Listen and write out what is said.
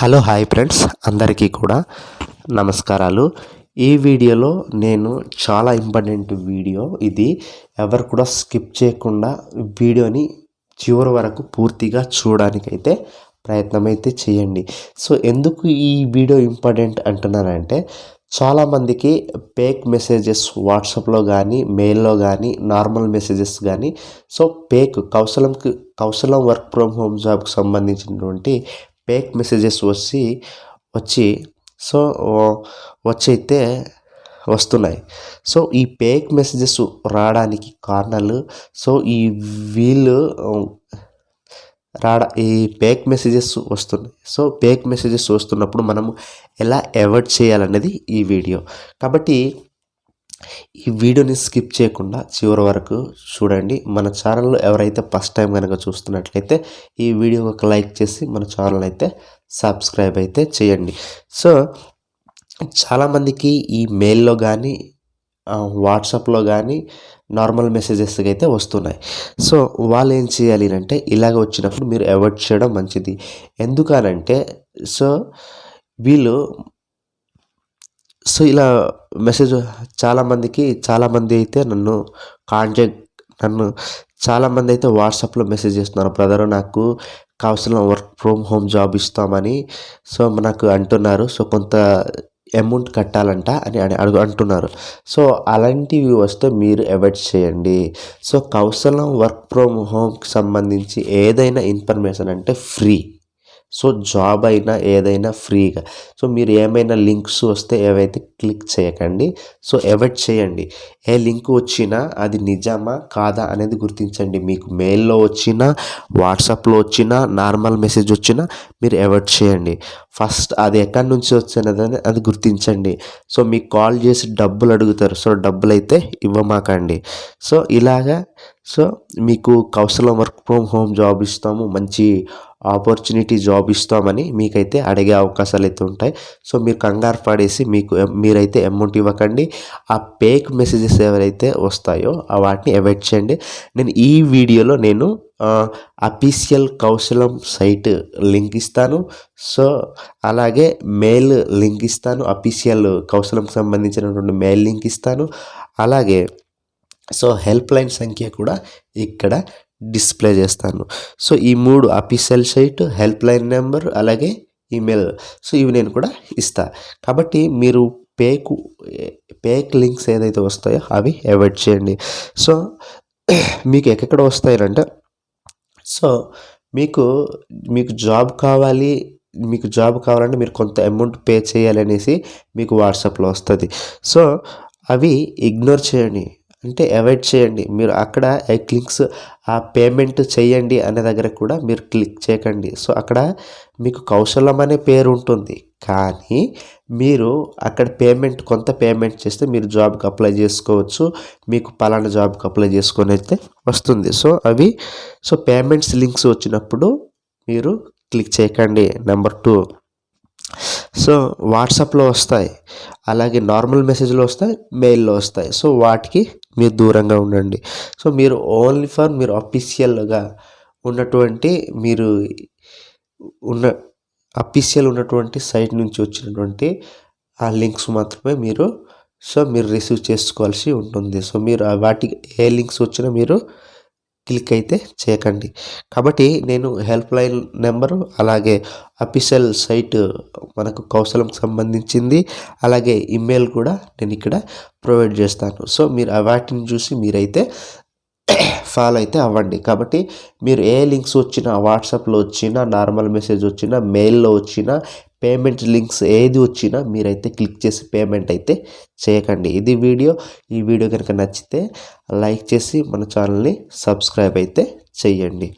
Hello hi friends, అందరికీ కూడా నమస్కారాలు. ఈ వీడియోలో నేను చాలా ఇంపార్టెంట్ వీడియో ఇది. ఎవరు కూడా స్కిప్ చేయకుండా వీడియోని చివరి వరకు పూర్తిగా చూడడానికైతే ప్రయత్నం అయితే చేయండి. సో ఎందుకు ఈ వీడియో ఇంపార్టెంట్ అంటున్నానంటే, చాలామందికి ఫేక్ మెసేజెస్ వాట్సాప్లో కానీ మెయిల్లో కానీ నార్మల్ మెసేజెస్ కానీ కౌశలం వర్క్ ఫ్రమ్ హోమ్ జాబ్కి సంబంధించినటువంటి ఫేక్ మెసేజెస్ వచ్చి సో వచ్చైతే వస్తున్నాయి. సో ఈ ఫేక్ మెసేజెస్ రావడానికి కారణాలు, సో వీళ్ళు ఈ ఫేక్ మెసేజెస్ వస్తున్నాయి. సో ఫేక్ మెసేజెస్ వస్తున్నప్పుడు మనము ఎలా అవాయిడ్ చేయాలనేది ఈ వీడియో. కాబట్టి ఈ వీడియోని స్కిప్ చేయకుండా చివరి వరకు చూడండి. మన ఛానల్లో ఎవరైతే ఫస్ట్ టైం కనుక చూస్తున్నట్లయితే ఈ వీడియో ఒక లైక్ చేసి మన ఛానల్ అయితే సబ్స్క్రైబ్ అయితే చేయండి. సో చాలామందికి ఈ మెయిల్లో కానీ వాట్సాప్లో కానీ నార్మల్ మెసేజెస్కి అయితే వస్తున్నాయి. సో వాళ్ళు ఏం చేయాలి అంటే, ఇలాగ వచ్చినప్పుడు మీరు అవాయిడ్ చేయడం మంచిది. ఎందుకనంటే వీళ్ళు ఇలా మెసేజ్ చాలామంది అయితే చాలామంది అయితే వాట్సాప్లో మెసేజ్ చేస్తున్నారు, బ్రదర్ నాకు కౌశలం వర్క్ ఫ్రమ్ హోమ్ జాబ్ ఇస్తామని నాకు అంటున్నారు. సో కొంత అమౌంట్ కట్టాలంట అని అంటున్నారు. సో అలాంటివి వస్తే మీరు అవాయిడ్ చేయండి. సో కౌశలం వర్క్ ఫ్రమ్ హోమ్కి సంబంధించి ఏదైనా ఇన్ఫర్మేషన్ అంటే ఫ్రీ. సో జాబ్ అయినా ఏదైనా ఫ్రీగా. సో మీరు ఏమైనా లింక్స్ వస్తే ఏవైతే క్లిక్ చేయకండి. సో అవాయిడ్ చేయండి. ఏ లింక్ వచ్చినా అది నిజమా కాదా అనేది గుర్తించండి. మీకు మెయిల్లో వచ్చినా వాట్సాప్లో వచ్చినా నార్మల్ మెసేజ్ వచ్చినా మీరు అవాయిడ్ చేయండి. ఫస్ట్ అది ఎక్కడి నుంచి వచ్చినదని అది గుర్తించండి. సో మీకు కాల్ చేసి డబ్బులు అడుగుతారు. సో డబ్బులు అయితే ఇవ్వమాకండి. సో ఇలాగా మీకు కౌశలం వర్క్ ఫ్రమ్ హోమ్ జాబ్ ఇస్తాము, మంచి ఆపర్చునిటీ జాబ్ ఇస్తామని మీకైతే అడిగే అవకాశాలు అయితే ఉంటాయి. సో మీరు కంగారు పడేసి మీరైతే అమౌంట్ ఇవ్వకండి. ఆ ఫేక్ మెసేజెస్ ఎవరైతే వస్తాయో వాటిని అవాయిడ్ చేయండి. నేను ఈ వీడియోలో అఫీషియల్ కౌశలం సైట్ లింక్ ఇస్తాను. సో అలాగే మెయిల్ లింక్ ఇస్తాను. అఫీషియల్ కౌశలంకి సంబంధించినటువంటి మెయిల్ లింక్ ఇస్తాను. అలాగే హెల్ప్ లైన్ సంఖ్య కూడా ఇక్కడ డిస్ప్లే చేస్తాను. సో ఈ 3 official site, help line number, అలాగే ఈమెయిల్, ఇవి నేను కూడా ఇస్తా. కాబట్టి మీరు ఫేక్ లింక్స్ ఏదైతే వస్తాయో అవి అవాయిడ్ చేయండి. సో మీకు ఎక్కడ వస్తాయంటే, మీకు జాబ్ కావాలంటే మీరు కొంత అమౌంట్ పే చేయాలనేసి మీకు వాట్సాప్లో వస్తుంది. సో అవి ఇగ్నోర్ చేయండి, అంటే అవాయిడ్ చేయండి. మీరు అక్కడ క్లిక్స్ పేమెంట్ చేయండి అనే దగ్గర కూడా మీరు క్లిక్ చేయకండి. సో అక్కడ మీకు కౌశలం అనే పేరు ఉంటుంది, కానీ మీరు అక్కడ కొంత పేమెంట్ చేస్తే మీరు జాబ్కి అప్లై చేసుకోవచ్చు. మీకు పలానా జాబ్కి అప్లై చేసుకొని అయితే వస్తుంది. సో పేమెంట్స్ లింక్స్ వచ్చినప్పుడు మీరు క్లిక్ చేయకండి. నెంబర్ 2, వాట్సాప్లో వస్తాయి, అలాగే నార్మల్ మెసేజ్లో వస్తాయి, మెయిల్లో వస్తాయి. సో వాటికి మీరు దూరంగా ఉండండి. సో మీరు మీరు అఫీషియల్గా ఉన్నటువంటి సైట్ నుంచి వచ్చినటువంటి ఆ లింక్స్ మాత్రమే మీరు రిసీవ్ చేసుకోవాల్సి ఉంటుంది. సో మీరు వాటికి ఏ లింక్స్ వచ్చినా మీరు క్లిక్ అయితే చేయకండి. కాబట్టి నేను హెల్ప్ లైన్ నెంబరు, అలాగే అఫీషియల్ సైట్ మనకు కౌశలంకి సంబంధించింది, అలాగే ఈమెయిల్ కూడా నేను ఇక్కడ ప్రొవైడ్ చేస్తాను. సో మీరు వాటిని చూసి మీరైతే ఫాలో అయితే అవ్వండి. కాబట్టి మీరు ఏ లింక్స్ వచ్చినా, వాట్సాప్లో వచ్చినా, నార్మల్ మెసేజ్ వచ్చినా, మెయిల్లో వచ్చినా, పేమెంట్ లింక్స్ ఏది వచ్చినా మీరైతే క్లిక్ చేసి పేమెంట్ అయితే చేయకండి. ఇది వీడియో. ఈ వీడియో కనుక నచ్చితే లైక్ చేసి మన ఛానల్ని సబ్స్క్రైబ్ అయితే చేయండి.